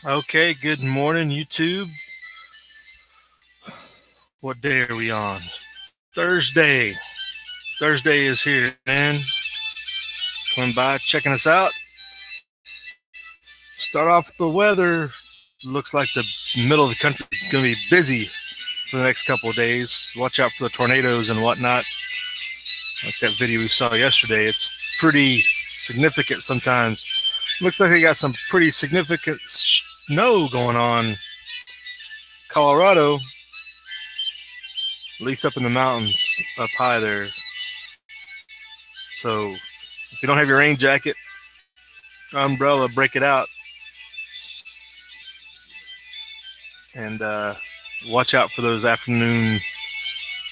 Okay, good morning, YouTube. What day are we on? Thursday. Thursday is here, man. Coming by, checking us out. Start off with the weather. Looks like the middle of the country is going to be busy for the next couple of days. Watch out for the tornadoes and whatnot. Like that video we saw yesterday, it's pretty significant sometimes. Looks like they got some pretty significant snow going on. Colorado, at least up in the mountains, up high there. So if you don't have your rain jacket, umbrella, break it out. And watch out for those afternoon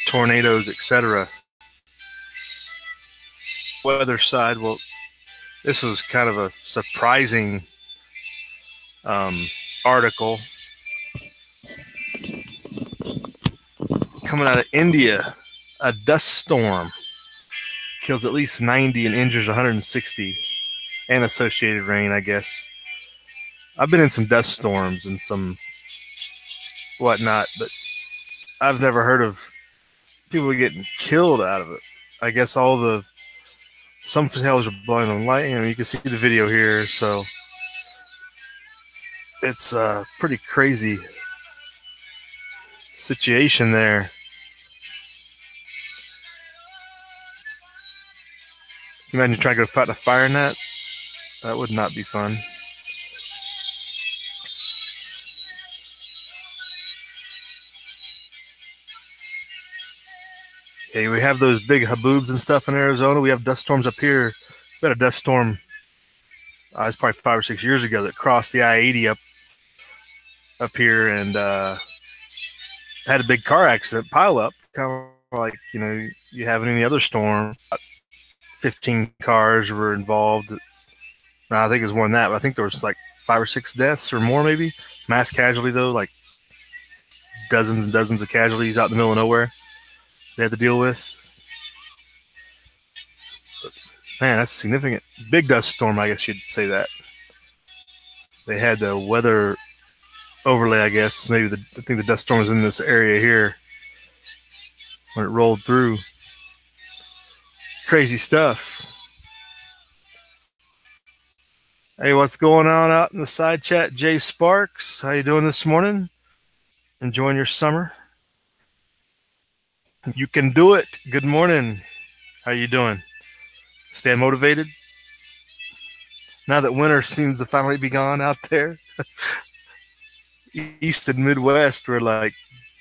tornadoes, etc. Weather side, well, this was kind of a surprising article coming out of India. A dust storm kills at least 90 and injures 160, and associated rain, I guess. I've been in some dust storms and some whatnot, but I've never heard of people getting killed out of it. I guess some hotels are blowing on light. You can see the video here, so it's a pretty crazy situation there. Imagine trying to go fight a fire in that. That would not be fun. Okay, we have those big haboobs and stuff in Arizona. We have dust storms up here. We had a dust storm, it's probably 5 or 6 years ago, that crossed the I-80 up here and had a big car accident, pile up, kind of like you have in any other storm. 15 cars were involved. No, I think it was more than that, but I think there was like 5 or 6 deaths or more, maybe. Mass casualty, though, like dozens and dozens of casualties out in the middle of nowhere they had to deal with. But, man, that's significant. Big dust storm, I guess you'd say that. They had the weather overlay, I guess. Maybe I think the dust storm was in this area here when it rolled through. Crazy stuff. Hey, what's going on out in the side chat? Jay Sparks, how you doing this morning? Enjoying your summer? You can do it. Good morning. How you doing? Staying motivated? Now that winter seems to finally be gone out there, East and Midwest were like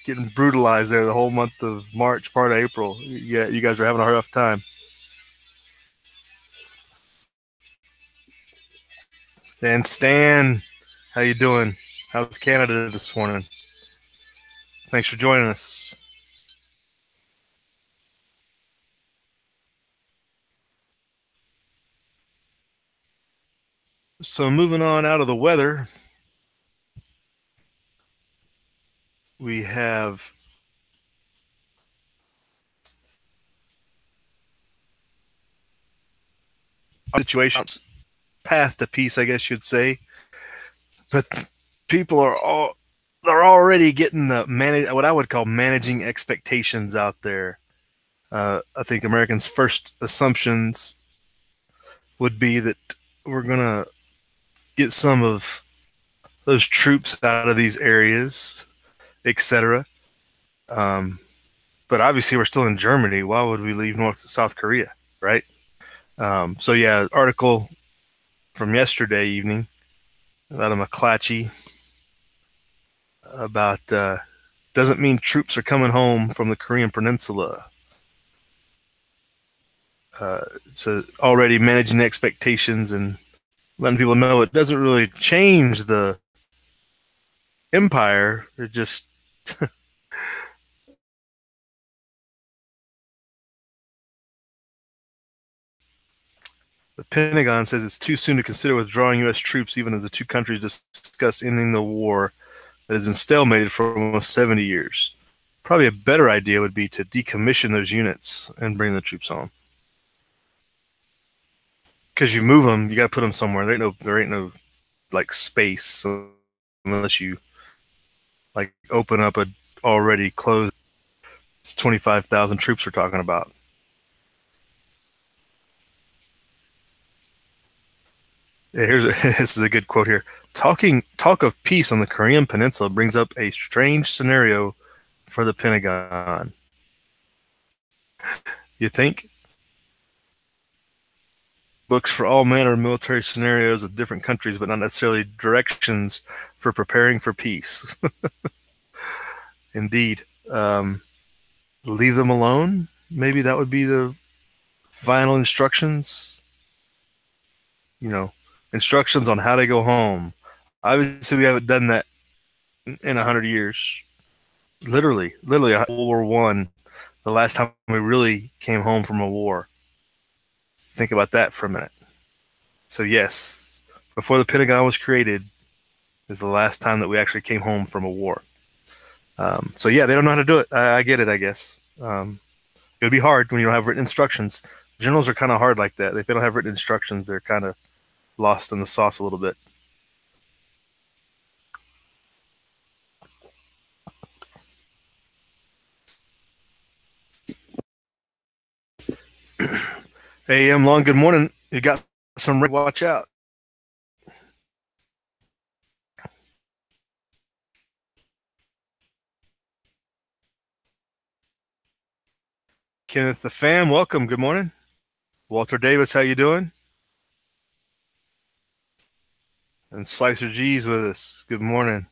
getting brutalized there the whole month of March, part of April. Yeah, you guys are having a rough time. And Stan, how you doing? How's Canada this morning? Thanks for joining us. So moving on out of the weather, we have situations, path to peace, I guess you'd say. But people they're already getting what I would call managing expectations out there. I think Americans' first assumptions would be that we're gonna get some of those troops out of these areas, etc. But obviously, we're still in Germany. Why would we leave South Korea, right? So yeah, article from yesterday evening about a McClatchy about doesn't mean troops are coming home from the Korean Peninsula. So already managing expectations and letting people know it doesn't really change the empire. It just the Pentagon says it's too soon to consider withdrawing U.S. troops, even as the two countries discuss ending the war that has been stalemated for almost 70 years. Probably a better idea would be to decommission those units and bring the troops home. Because you move them, you got to put them somewhere. There ain't no like space. So unless you like open up a already closed. It's 25,000 troops we're talking about. This is a good quote here. Talk of peace on the Korean Peninsula brings up a strange scenario for the Pentagon. You think? Books for all manner of military scenarios with different countries, but not necessarily directions for preparing for peace. Indeed. Leave them alone? Maybe that would be the final instructions. You know, instructions on how to go home. Obviously, we haven't done that in 100 years. Literally, World War One, the last time we really came home from a war. Think about that for a minute. So yes, before the Pentagon was created, is the last time that we actually came home from a war. So yeah, they don't know how to do it. I get it, I guess. It would be hard when you don't have written instructions. Generals are kind of hard like that. If they don't have written instructions, they're kind of lost in the sauce a little bit. Hey, Long, good morning. You got some rain, watch out. Kenneth the Fam, welcome. Good morning. Walter Davis, how you doing? And Slicer G's with us. Good morning.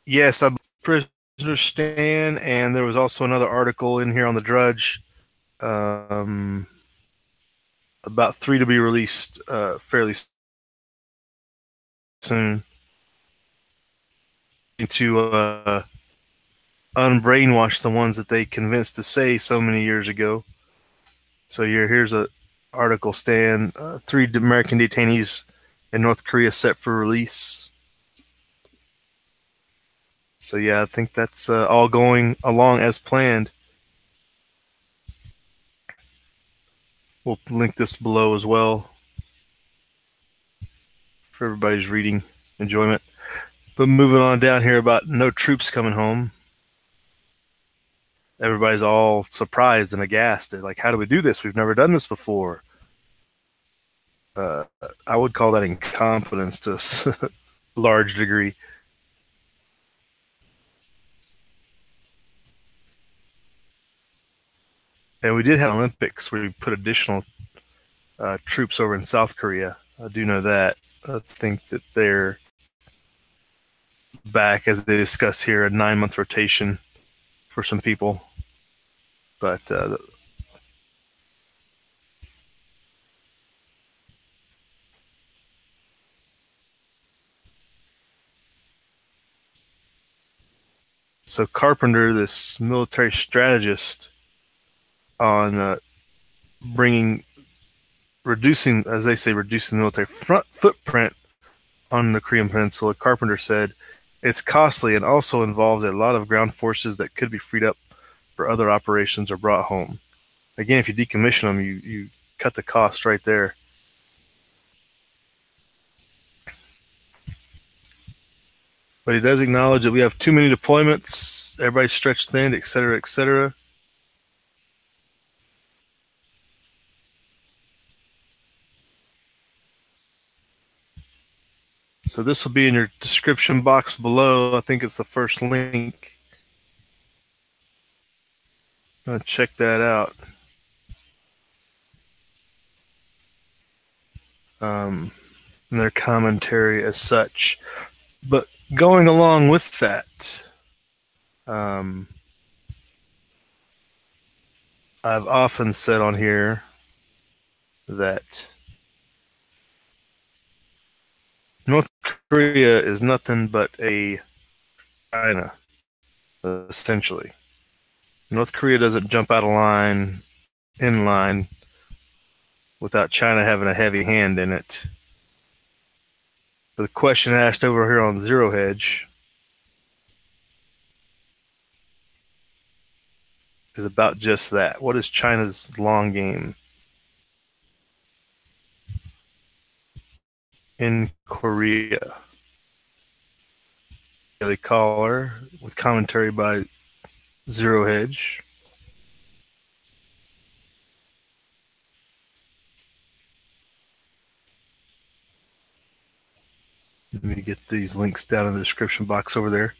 Yes, I'm prisoner stand, and there was also another article in here on the Drudge about 3 to be released fairly soon to unbrainwash the ones that they convinced to say so many years ago. So here's a article, Stan. 3 American detainees in North Korea set for release. So yeah, I think that's all going along as planned. We'll link this below as well for everybody's reading enjoyment. But moving on down here about no troops coming home. Everybody's all surprised and aghast at, like, how do we do this? We've never done this before. I would call that incompetence to a large degree. And we did have Olympics where we put additional troops over in South Korea. I do know that. I think that they're back, as they discuss here, a 9-month rotation for some people. But so Carpenter, this military strategist on reducing, as they say, reducing the military footprint on the Korean Peninsula, Carpenter said, it's costly and also involves a lot of ground forces that could be freed up for other operations or brought home. Again, if you decommission them, you cut the cost right there. But he does acknowledge that we have too many deployments, everybody's stretched thin, et cetera, et cetera. So this will be in your description box below. I think it's the first link. I'm going to check that out. Their commentary as such. But going along with that, I've often said on here that North Korea is nothing but a China, essentially. North Korea doesn't jump out of line, in line, without China having a heavy hand in it. The question asked over here on Zero Hedge is about just that. What is China's long game in Korea? Daily Caller with commentary by Zero Hedge. Let me get these links down in the description box over there.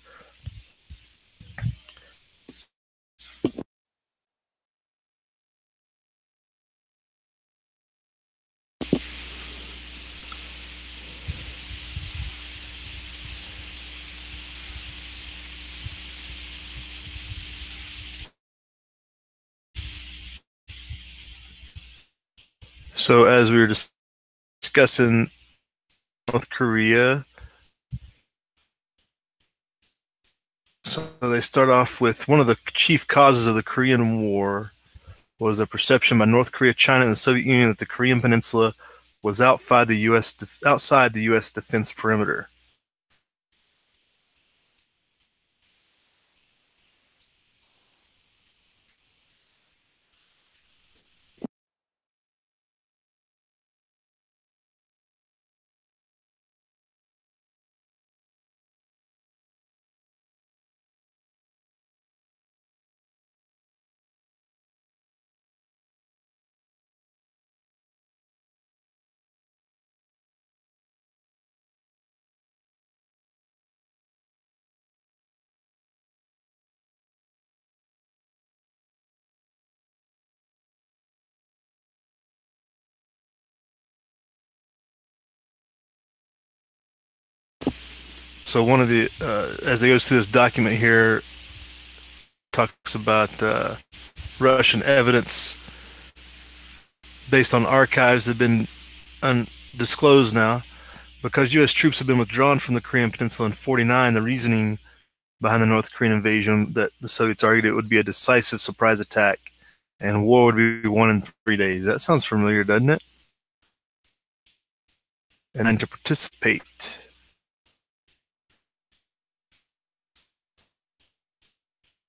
So as we were discussing North Korea, so they start off with one of the chief causes of the Korean War was a perception by North Korea, China, and the Soviet Union that the Korean Peninsula was outside the U.S. defense perimeter. So one of the, as they goes through this document here, talks about Russian evidence based on archives that have been undisclosed now. Because U.S. troops have been withdrawn from the Korean Peninsula in '49, the reasoning behind the North Korean invasion that the Soviets argued it would be a decisive surprise attack and war would be won in 3 days. That sounds familiar, doesn't it? And then to participate.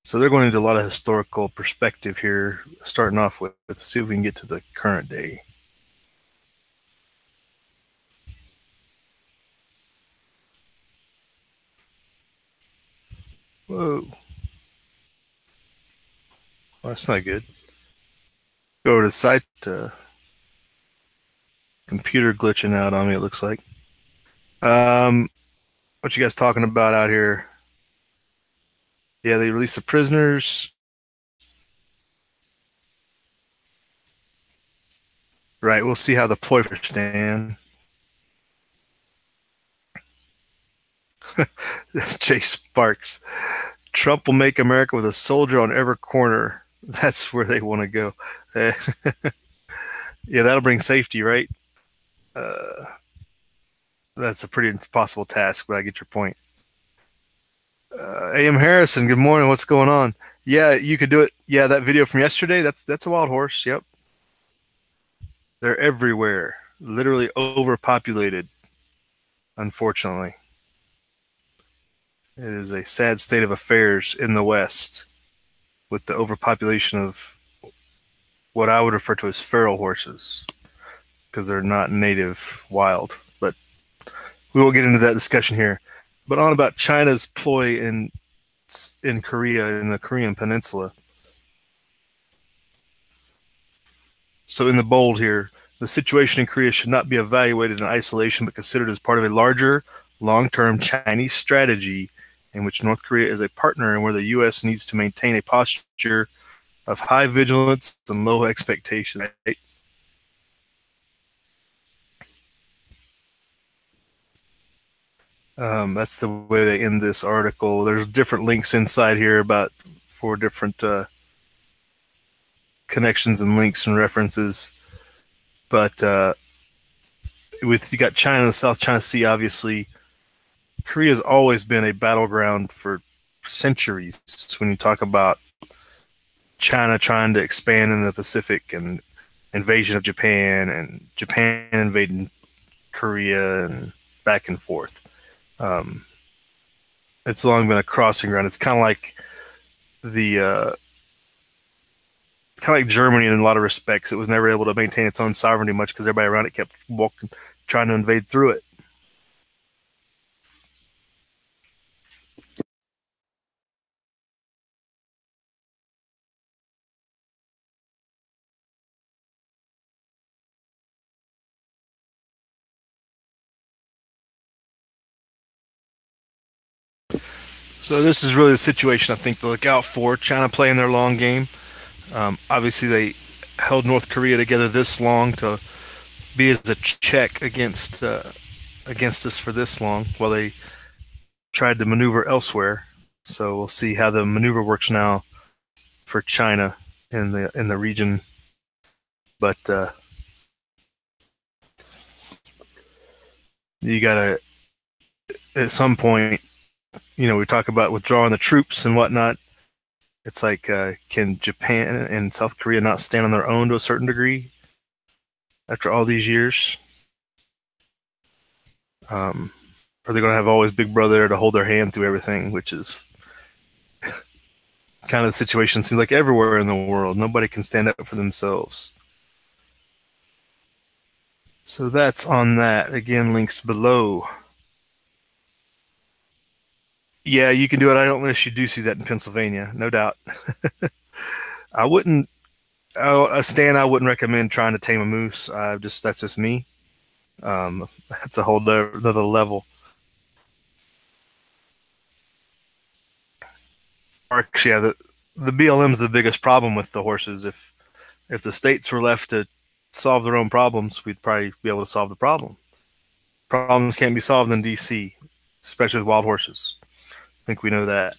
So they're going into a lot of historical perspective here, starting off with, let's see if we can get to the current day. Whoa. Well, that's not good. Go over to the site. Computer glitching out on me, it looks like. What you guys talking about out here? Yeah, they released the prisoners. Right, we'll see how the ploy stand. Jay Sparks. Trump will make America with a soldier on every corner. That's where they want to go. Yeah, that'll bring safety, right? That's a pretty impossible task, but I get your point. A.M. Harrison, good morning. What's going on? Yeah, you could do it. Yeah, that video from yesterday, that's a wild horse. Yep. They're everywhere. Literally overpopulated, unfortunately. It is a sad state of affairs in the West with the overpopulation of what I would refer to as feral horses because they're not native wild. But we won't get into that discussion here. But on about China's ploy in Korea, in the Korean Peninsula. So in the bold here, the situation in Korea should not be evaluated in isolation, but considered as part of a larger, long-term Chinese strategy in which North Korea is a partner and where the U.S. needs to maintain a posture of high vigilance and low expectations. Right? That's the way they end this article. There's different links inside here about 4 different connections and links and references. But with you got China, the South China Sea, obviously, Korea's always been a battleground for centuries. When you talk about China trying to expand in the Pacific and invasion of Japan and Japan invading Korea and back and forth. It's long been a crossing ground. It's kind of like the kind of like Germany in a lot of respects. It was never able to maintain its own sovereignty much because everybody around it kept trying to invade through it. So this is really the situation I think to look out for. China playing their long game. Obviously, they held North Korea together this long to be as a check against us for this long, while they tried to maneuver elsewhere. So we'll see how the maneuver works now for China in the region. But you gotta at some point, we talk about withdrawing the troops and whatnot. It's like, can Japan and South Korea not stand on their own to a certain degree after all these years? Are they going to have always Big Brother there to hold their hand through everything, which is kind of the situation seems like everywhere in the world. Nobody can stand up for themselves. So that's on that. Again, links below. Yeah, you can do it. I don't wish you do see that in Pennsylvania, no doubt. I wouldn't. Stan, I wouldn't recommend trying to tame a moose. That's just me. That's a whole another level. Yeah, the BLM is the biggest problem with the horses. If the states were left to solve their own problems, we'd probably be able to solve the problem. Problems can't be solved in DC, especially with wild horses. I think we know that.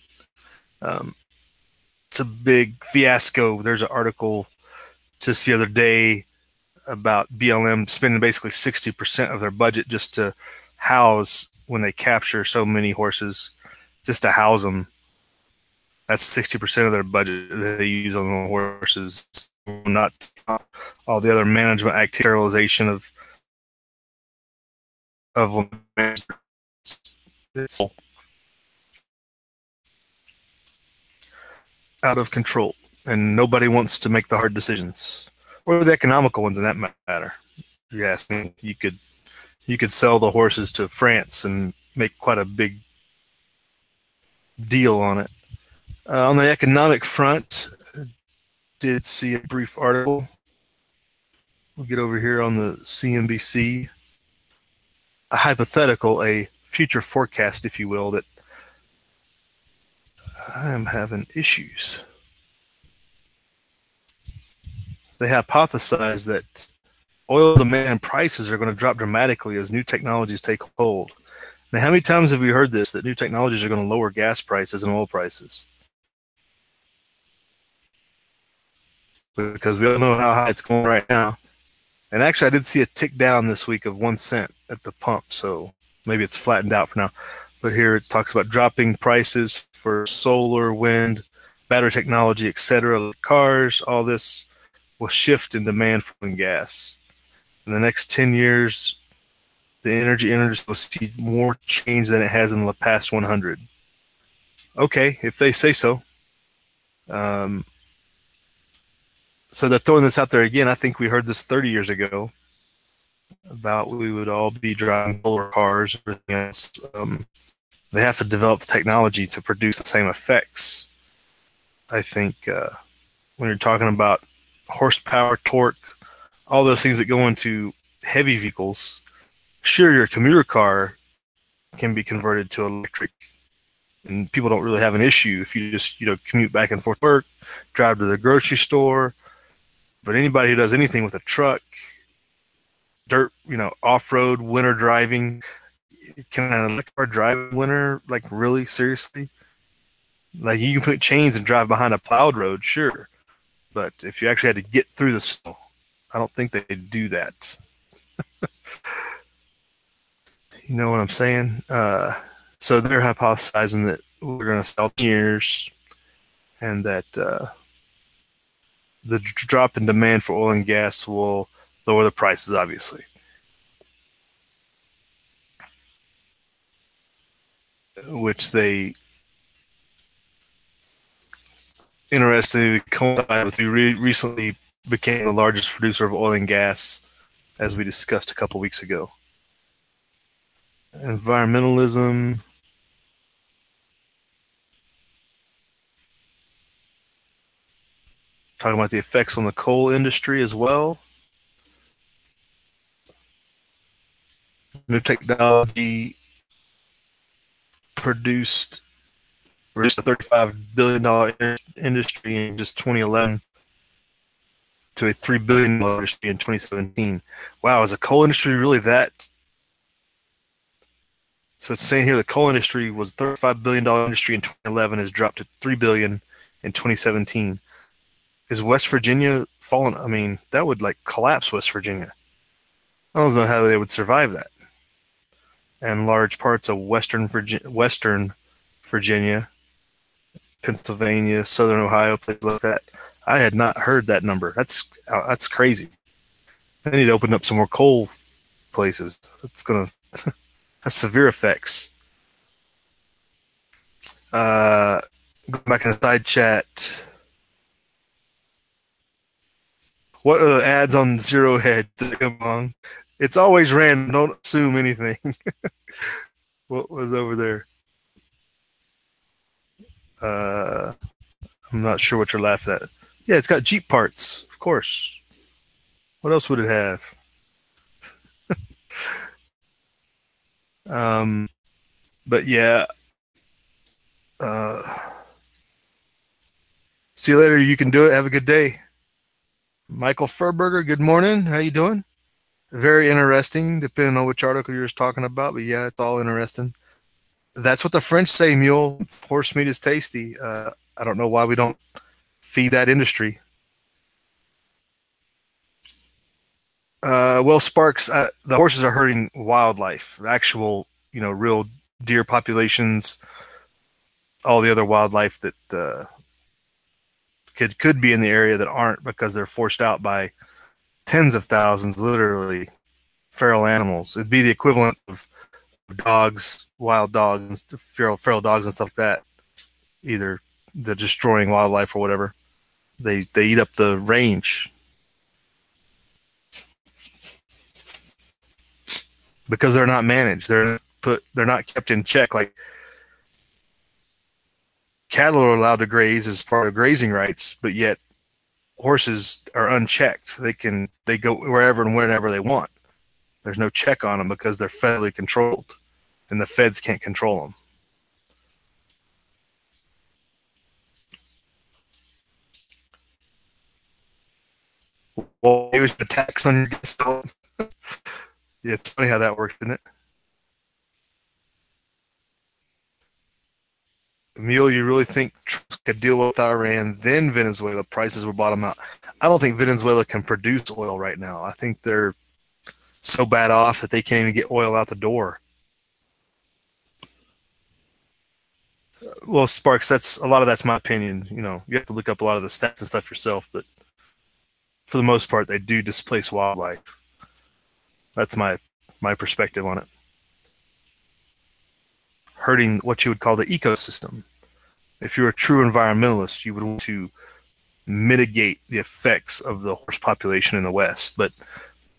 It's a big fiasco. There's an article just the other day about BLM spending basically 60% of their budget just to house when they capture so many horses, just to house them. That's 60% of their budget that they use on the horses, not all the other management activity, sterilization of it's out of control, and nobody wants to make the hard decisions or the economical ones in that matter. If you ask me, you could sell the horses to France and make quite a big deal on it. On the economic front, did see a brief article. We'll get over here on the CNBC. A hypothetical, a future forecast, if you will, that I am having issues. They hypothesize that oil demand prices are going to drop dramatically as new technologies take hold. Now, how many times have we heard this, that new technologies are going to lower gas prices and oil prices? Because we all know how high it's going right now. And actually, I did see a tick down this week of 1 cent at the pump, so maybe it's flattened out for now. But here it talks about dropping prices for solar, wind, battery technology, etc. Cars, all this will shift in demand for oil and gas. In the next 10 years, the energy industry will see more change than it has in the past 100. Okay, if they say so. So they're throwing this out there again. I think we heard this 30 years ago about we would all be driving solar cars. Everything else. They have to develop the technology to produce the same effects. I think when you're talking about horsepower, torque, all those things that go into heavy vehicles, sure, your commuter car can be converted to electric, and people don't really have an issue if you just commute back and forth to work, drive to the grocery store. But anybody who does anything with a truck, dirt, off-road, winter driving, can an electric car drive winter? Like, really, seriously? Like, you can put chains and drive behind a plowed road, sure. But if you actually had to get through the snow, I don't think they'd do that. You know what I'm saying? So they're hypothesizing that we're going to sell years, and that the drop in demand for oil and gas will lower the prices, obviously. Which they interestingly coincide with. We recently became the largest producer of oil and gas, as we discussed a couple weeks ago. Environmentalism. Talking about the effects on the coal industry as well. New technology produced reached a $35 billion industry in just 2011 to a $3 billion industry in 2017. Wow, is the coal industry really that? So it's saying here the coal industry was a $35 billion industry in 2011, has dropped to $3 billion in 2017. Is West Virginia falling? I mean, that would like collapse West Virginia. I don't know how they would survive that. And large parts of Western Virginia, Pennsylvania, Southern Ohio, places like that. I had not heard that number. That's crazy. They need to open up some more coal places. That's gonna has severe effects. Going back in the side chat. What are the ads on Zero Head? Come on. It's always random. Don't assume anything. What was over there? I'm not sure what you're laughing at. Yeah, it's got Jeep parts, of course. What else would it have? But yeah. See you later. You can do it. Have a good day. Michael Furberger, good morning. How you doing? Very interesting, depending on which article you're talking about. But yeah, it's all interesting. That's what the French say, mule. Horse meat is tasty. I don't know why we don't feed that industry. Well, Sparks, the horses are hurting wildlife, actual, real deer populations, all the other wildlife that could be in the area that aren't because they're forced out by tens of thousands, literally, feral animals. It'd be the equivalent of dogs, wild dogs, feral dogs and stuff like that. Either the destroying wildlife or whatever. They eat up the range. Because they're not managed. They're not kept in check. Like cattle are allowed to graze as part of grazing rights, but yet horses are unchecked. They go wherever and whenever they want. There's no check on them because they're federally controlled, and the feds can't control them. Well, it was a tax on your guest. Yeah, it's funny how that works, isn't it? Emil, you really think Trump could deal with Iran, then Venezuela prices will bottom out? I don't think Venezuela can produce oil right now. I think they're so bad off that they can't even get oil out the door. Well, Sparks, that's my opinion. You have to look up a lot of the stats and stuff yourself, but for the most part, they do displace wildlife. That's my perspective on it. Hurting what you would call the ecosystem. If you're a true environmentalist, you would want to mitigate the effects of the horse population in the West. But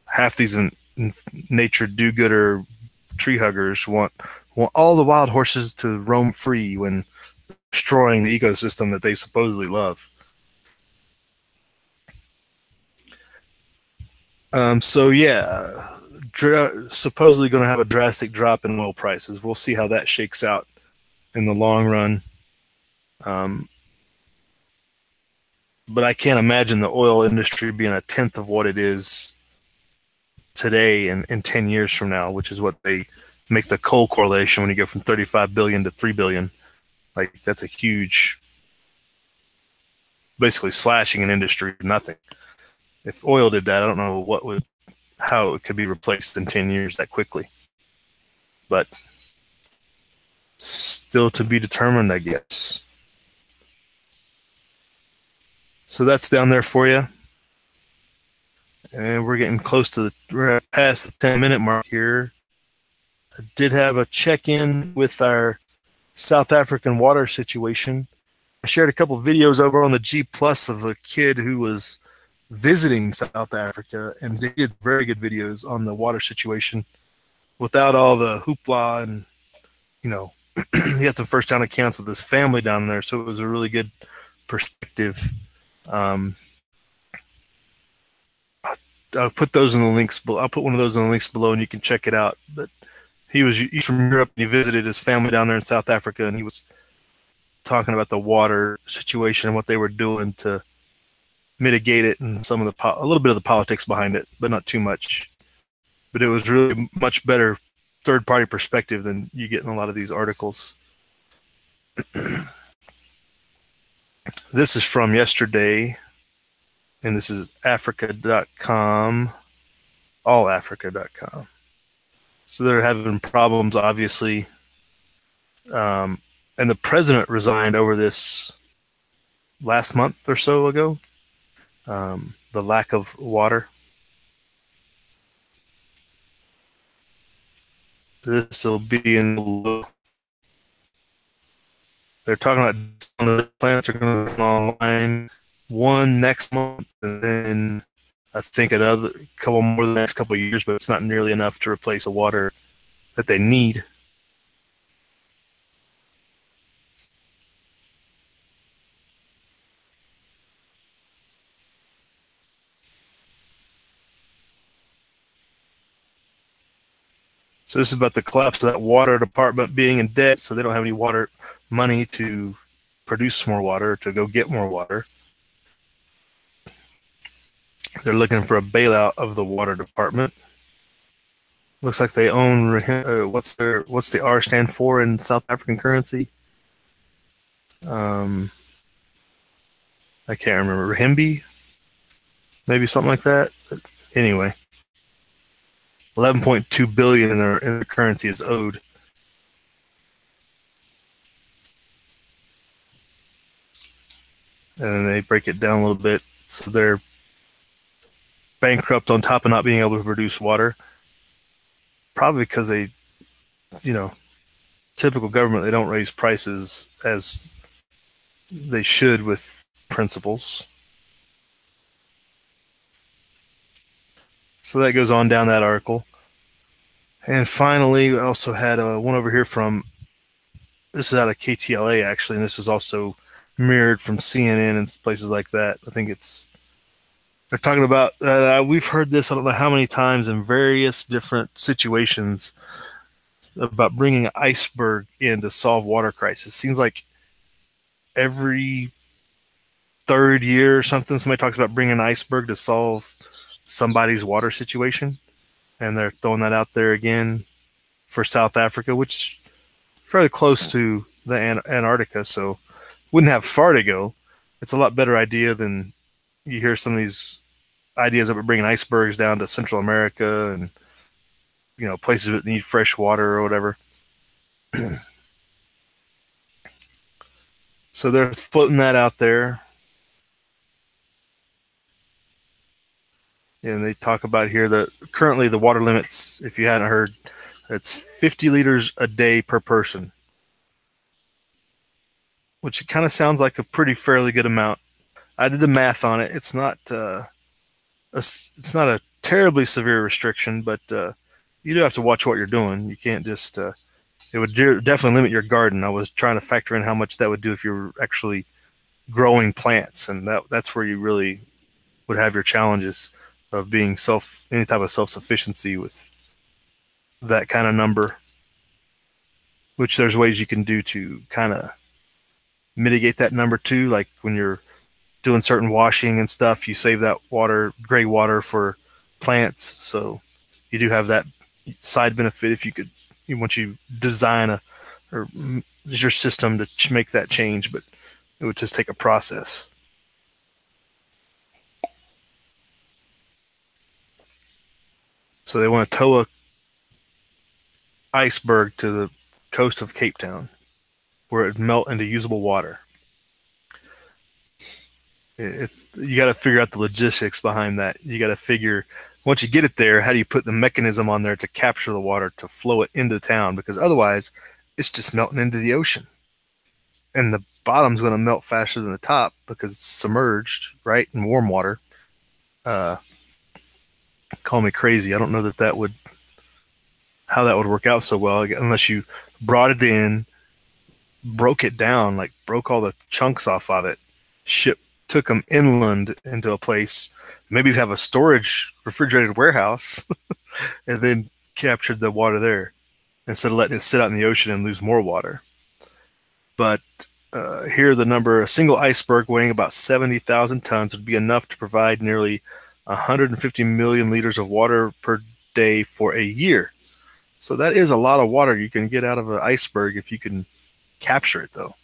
half these nature do-gooder tree huggers want all the wild horses to roam free when destroying the ecosystem that they supposedly love. So yeah, supposedly going to have a drastic drop in oil prices. We'll see how that shakes out in the long run. But I can't imagine the oil industry being a tenth of what it is today and in 10 years from now, which is what they make the coal correlation when you go from 35 billion to 3 billion. Like, that's a huge, basically slashing an industry to nothing. If oil did that, I don't know how it could be replaced in 10 years that quickly. But still to be determined, I guess. So that's down there for you. And we're getting close to we're past the 10-minute mark here. I did have a check-in with our South African water situation. I shared a couple of videos over on the G Plus of a kid who was visiting South Africa, and they did very good videos on the water situation without all the hoopla, and he had some first-hand accounts with his family down there, so it was a really good perspective. I'll put those in the links below. I'll put one of those in the links below, and you can check it out. But he's from Europe, and he visited his family down there in South Africa, and he was talking about the water situation and what they were doing to mitigate it, and some of the a little bit of the politics behind it, but not too much. But it was really much better third-party perspective than you get in a lot of these articles. This is from yesterday, and this is Africa.com, allafrica.com. So they're having problems, obviously. And the president resigned over this last month or so ago. The lack of water. This will be in the. They're talking about some of the plants are going to come online, one next month, and then I think another couple more the next couple of years, but it's not nearly enough to replace the water that they need. So this is about the collapse of that water department being in debt, so they don't have any water money to produce more water, to go get more water. They're looking for a bailout of the water department. Looks like they own what's the R stand for in South African currency? I can't remember. Rahimbi, maybe something like that. But anyway, 11.2 billion in their currency is owed. And then they break it down a little bit, so they're bankrupt on top of not being able to produce water. Probably because they, typical government, they don't raise prices as they should with principles. So that goes on down that article. And finally, we also had one over here from, this is out of KTLA actually, and this was also mirrored from CNN and places like that. I think they're talking about, we've heard this, I don't know how many times in various different situations, about bringing an iceberg in to solve water crisis. Seems like every third year or something, somebody talks about bringing an iceberg to solve somebody's water situation. And they're throwing that out there again for South Africa, which is fairly close to the Antarctica, so wouldn't have far to go. It's a lot better idea than you hear some of these ideas of bringing icebergs down to Central America and places that need fresh water or whatever. So they're floating that out there. And they talk about here that currently the water limits, if you hadn't heard, it's 50 liters a day per person, which kind of sounds like a pretty fairly good amount. I did the math on it. It's not a terribly severe restriction, but you do have to watch what you're doing. You can't just it would definitely limit your garden. I was trying to factor in how much that would do if you're actually growing plants, and that's where you really would have your challenges of being any type of self-sufficiency with that kind of number, which there's ways you can do to kind of mitigate that number too. Like when you're doing certain washing and stuff, you save that water, gray water, for plants. So you do have that side benefit if once you design or your system to make that change, but it would just take a process. So they want to tow a iceberg to the coast of Cape Town where it would melt into usable water. You got to figure out the logistics behind that. You got to figure, once you get it there, how do you put the mechanism on there to capture the water, to flow it into town? Because otherwise, it's just melting into the ocean. And the bottom's going to melt faster than the top because it's submerged, right, in warm water. Call me crazy. I don't know how that would work out so well, unless you brought it in, broke it down, like broke all the chunks off of it, took them inland into a place, maybe have a storage refrigerated warehouse, and then captured the water there instead of letting it sit out in the ocean and lose more water. But Here, the number: a single iceberg weighing about 70,000 tons would be enough to provide nearly 150 million liters of water per day for a year. So that is a lot of water you can get out of an iceberg if you can capture it, though.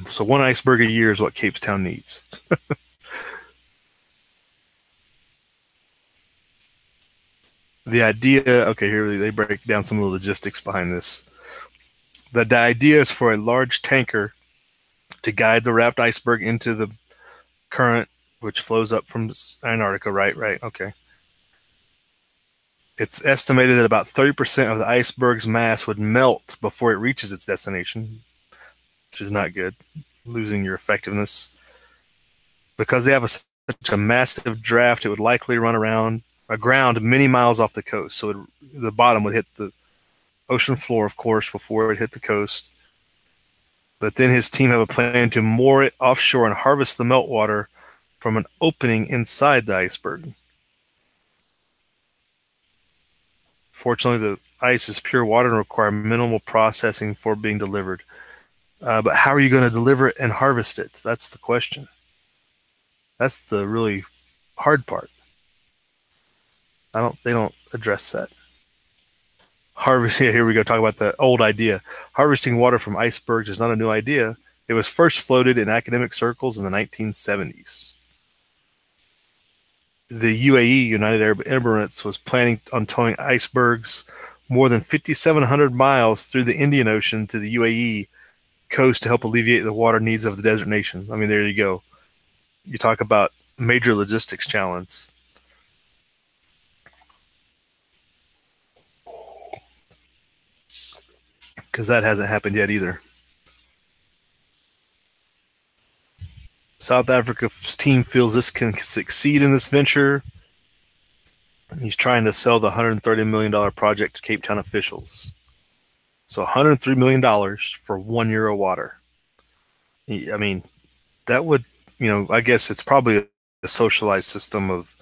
So one iceberg a year is what Cape Town needs. The idea, okay, here they break down some of the logistics behind this. The idea is for a large tanker to guide the wrapped iceberg into the current, which flows up from Antarctica, right? Right, okay. It's estimated that about 30% of the iceberg's mass would melt before it reaches its destination, which is not good, losing your effectiveness. Because they have such a massive draft, it would likely run aground many miles off the coast. So the bottom would hit the ocean floor, of course, before it hit the coast. But then his team have a plan to moor it offshore and harvest the meltwater from an opening inside the iceberg. Fortunately, the ice is pure water and require minimal processing for being delivered. But how are you going to deliver it and harvest it? That's the question. That's the really hard part. They don't address that. Here we go, talk about the old idea. Harvesting water from icebergs is not a new idea. It was first floated in academic circles in the 1970s. The UAE, United Arab Emirates, was planning on towing icebergs more than 5,700 miles through the Indian Ocean to the UAE coast to help alleviate the water needs of the desert nation. I mean, there you go. You talk about major logistics challenge. Because that hasn't happened yet either. South Africa's team feels this can succeed in this venture. He's trying to sell the $130 million project to Cape Town officials. So $103 million for 1 year of water. I mean, that would, I guess it's probably a socialized system of,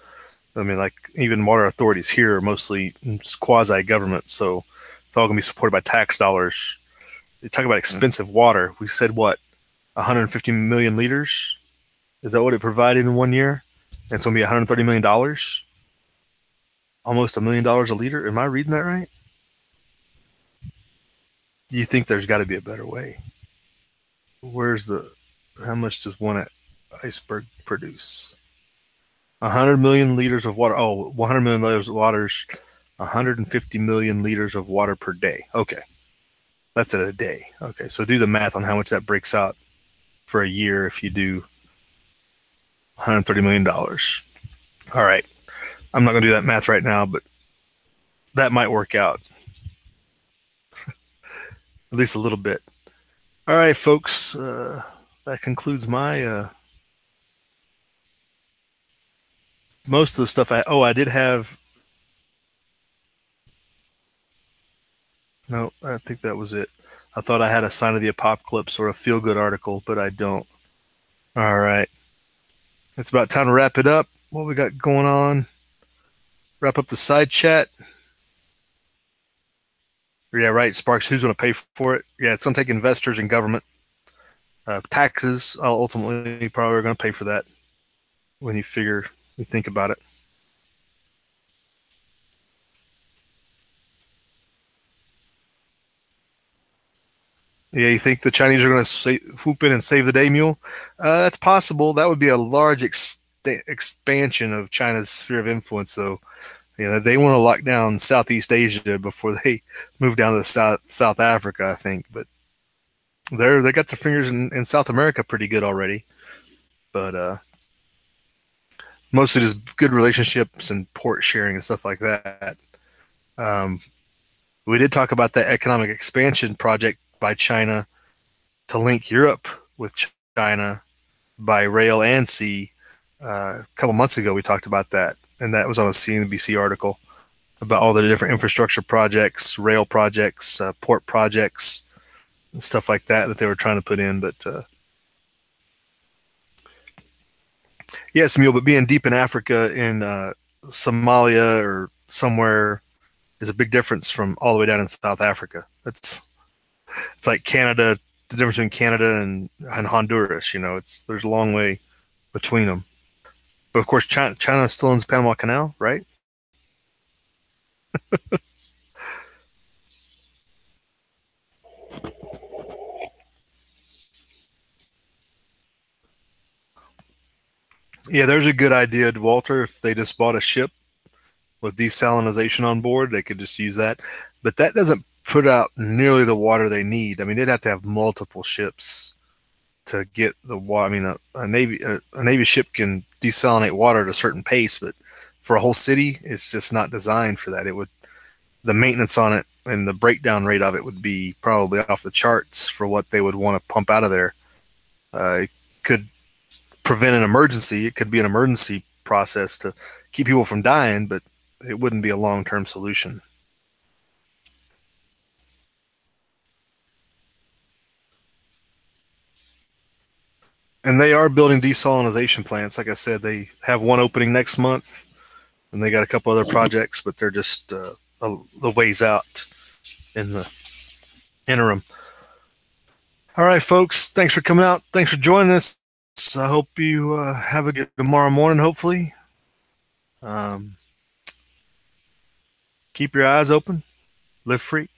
like even water authorities here are mostly quasi-government, so it's all going to be supported by tax dollars. They talk about expensive water. We said, what, 150 million liters? Is that what it provided in 1 year? And it's going to be $130 million? Almost $1 million a liter? Am I reading that right? Do you think there's got to be a better way? How much does one iceberg produce? 100 million liters of water. Oh, 100 million liters of water. 150 million liters of water per day. Okay. That's at a day. Okay, so do the math on how much that breaks out for a year if you do $130 million. All right. I'm not going to do that math right now, but that might work out. At least a little bit. All right, folks. That concludes my most of the stuff. I did have. No, I think that was it. I thought I had a sign of the apocalypse or a feel-good article, but I don't. All right. It's about time to wrap it up. What we got going on? Wrap up the side chat. Yeah, right, Sparks. Who's going to pay for it? Yeah, it's going to take investors and government. Taxes ultimately probably are going to pay for that when you think about it. Yeah, you think the Chinese are going to swoop in and save the day, Mule? That's possible. That would be a large expansion of China's sphere of influence, though. They want to lock down Southeast Asia before they move down to South Africa, I think. But they got their fingers in South America pretty good already. But mostly just good relationships and port sharing and stuff like that. We did talk about the economic expansion project by China to link Europe with China by rail and sea. A couple months ago, we talked about that, and that was on a CNBC article about all the different infrastructure projects, rail projects, port projects, and stuff like that they were trying to put in. But yes, Mule, but being deep in Africa, in Somalia or somewhere, is a big difference from all the way down in South Africa. It's like Canada, the difference between Canada and Honduras. There's a long way between them. But of course, China still owns the Panama Canal, right? Yeah, there's a good idea, Walter. If they just bought a ship with desalination on board, they could just use that. But that doesn't put out nearly the water they need. I mean, they'd have to have multiple ships to get the water. I mean, a navy ship can desalinate water at a certain pace, but for a whole city, it's just not designed for that. The maintenance on it and the breakdown rate of it would be probably off the charts for what they would want to pump out of there. It could prevent an emergency. It could be an emergency process to keep people from dying, but it wouldn't be a long-term solution. And they are building desalination plants. Like I said, they have one opening next month, and they got a couple other projects, but they're just the ways out in the interim. All right, folks. Thanks for coming out. Thanks for joining us. I hope you have a good tomorrow morning, hopefully. Um, keep your eyes open. Live free.